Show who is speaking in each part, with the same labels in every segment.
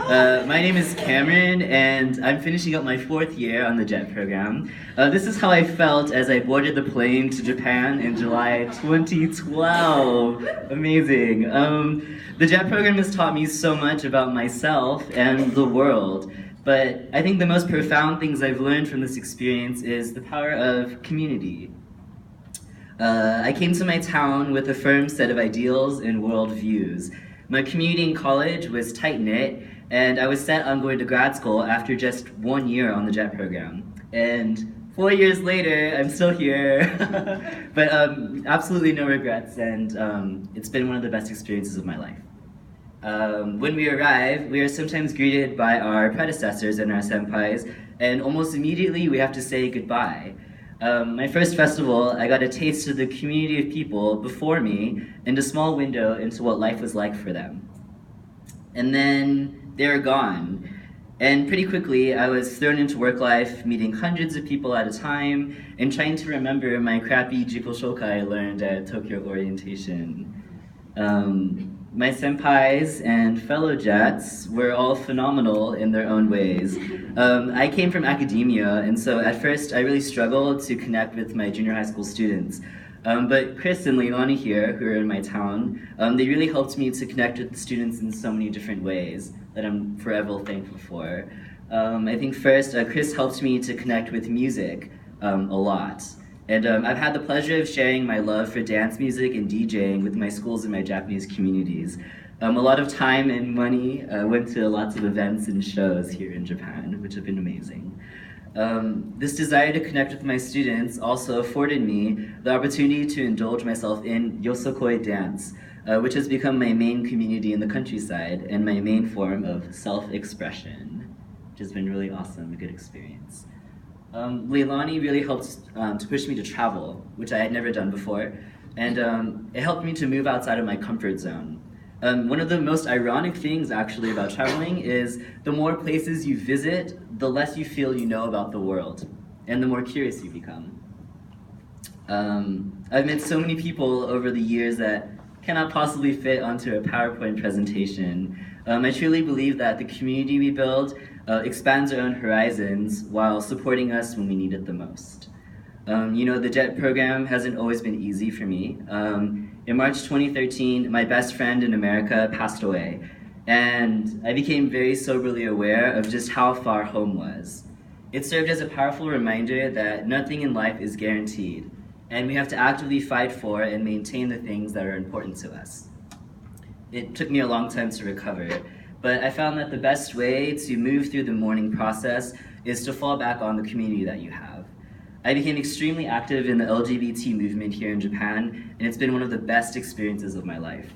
Speaker 1: My name is Cameron, and I'm finishing up my 4th year on the JET program. This is how I felt as I boarded the plane to Japan in July 2012. Amazing. The JET program has taught me so much about myself and the world, but I think the most profound things I've learned from this experience is the power of community. I came to my town with a firm set of ideals and worldviews. My community in college was tight-knit, and I was set on going to grad school after just 1 year on the JET program. And 4 years later, I'm still here. But absolutely no regrets, and it's been one of the best experiences of my life. When we arrive, we are sometimes greeted by our predecessors and our senpais, and almost immediately we have to say goodbye. My first festival, I got a taste of the community of people before me and a small window into what life was like for them. And then they're gone. And pretty quickly, I was thrown into work life, meeting hundreds of people at a time, and trying to remember my crappy Jiko Shokai I learned at Tokyo Orientation. My senpais and fellow Jets were all phenomenal in their own ways. I came from academia, and so at first I really struggled to connect with my junior high school students. But Chris and Leilani here, who are in my town, they really helped me to connect with the students in so many different ways that I'm forever thankful for. I think first, Chris helped me to connect with music a lot. And I've had the pleasure of sharing my love for dance music and DJing with my schools and my Japanese communities. A lot of time and money went to lots of events and shows here in Japan, which have been amazing. This desire to connect with my students also afforded me the opportunity to indulge myself in yosokoi dance, which has become my main community in the countryside and my main form of self-expression, which has been really awesome, a good experience. Leilani really helped to push me to travel, which I had never done before, and it helped me to move outside of my comfort zone. One of the most ironic things actually about traveling is the more places you visit, the less you feel you know about the world, and the more curious you become. I've met so many people over the years that cannot possibly fit onto a PowerPoint presentation. I truly believe that the community we build expands our own horizons while supporting us when we need it the most. The JET program hasn't always been easy for me. In March 2013, my best friend in America passed away, and I became very soberly aware of just how far home was. It served as a powerful reminder that nothing in life is guaranteed, and we have to actively fight for and maintain the things that are important to us. It took me a long time to recover, but I found that the best way to move through the mourning process is to fall back on the community that you have. I became extremely active in the LGBT movement here in Japan, and it's been one of the best experiences of my life.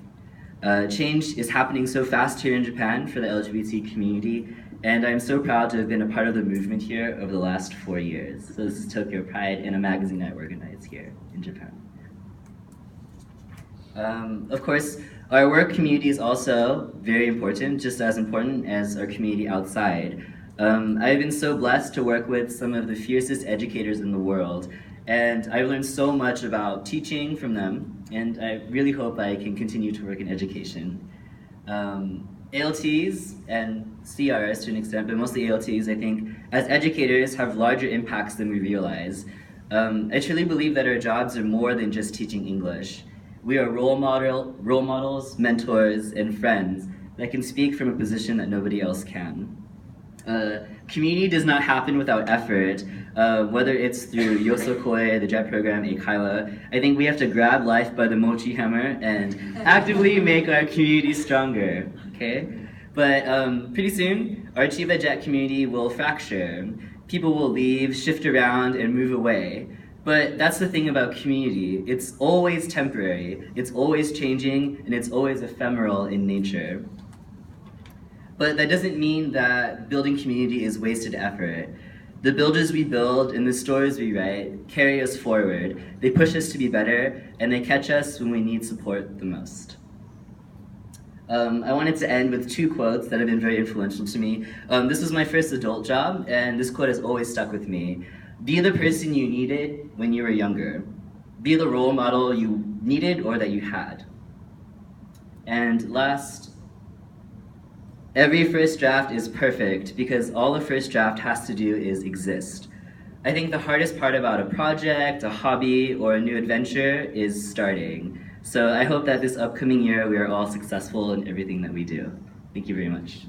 Speaker 1: Change is happening so fast here in Japan for the LGBT community, and I'm so proud to have been a part of the movement here over the last 4 years. So this is Tokyo Pride and a magazine I organize here in Japan. Of course, our work community is also very important, just as important as our community outside. I've been so blessed to work with some of the fiercest educators in the world, and I've learned so much about teaching from them, and I really hope I can continue to work in education. ALTs and CRs to an extent, but mostly ALTs, I think, as educators have larger impacts than we realize. I truly believe that our jobs are more than just teaching English. We are role models, mentors, and friends that can speak from a position that nobody else can. Community does not happen without effort, whether it's through Yosokoi, the JET program, Eikaila. I think we have to grab life by the mochi hammer and actively make our community stronger, okay? But pretty soon, our Chiba JET community will fracture. People will leave, shift around, and move away. But that's the thing about community. It's always temporary, it's always changing, and it's always ephemeral in nature. But that doesn't mean that building community is wasted effort. The builders we build and the stories we write carry us forward. They push us to be better, and they catch us when we need support the most. I wanted to end with 2 quotes that have been very influential to me. This was my first adult job, and this quote has always stuck with me. Be the person you needed when you were younger. Be the role model you needed or that you had. And last, Every first draft is perfect because all a first draft has to do is exist. I think the hardest part about a project, a hobby, or a new adventure is starting. So I hope that this upcoming year we are all successful in everything that we do. Thank you very much.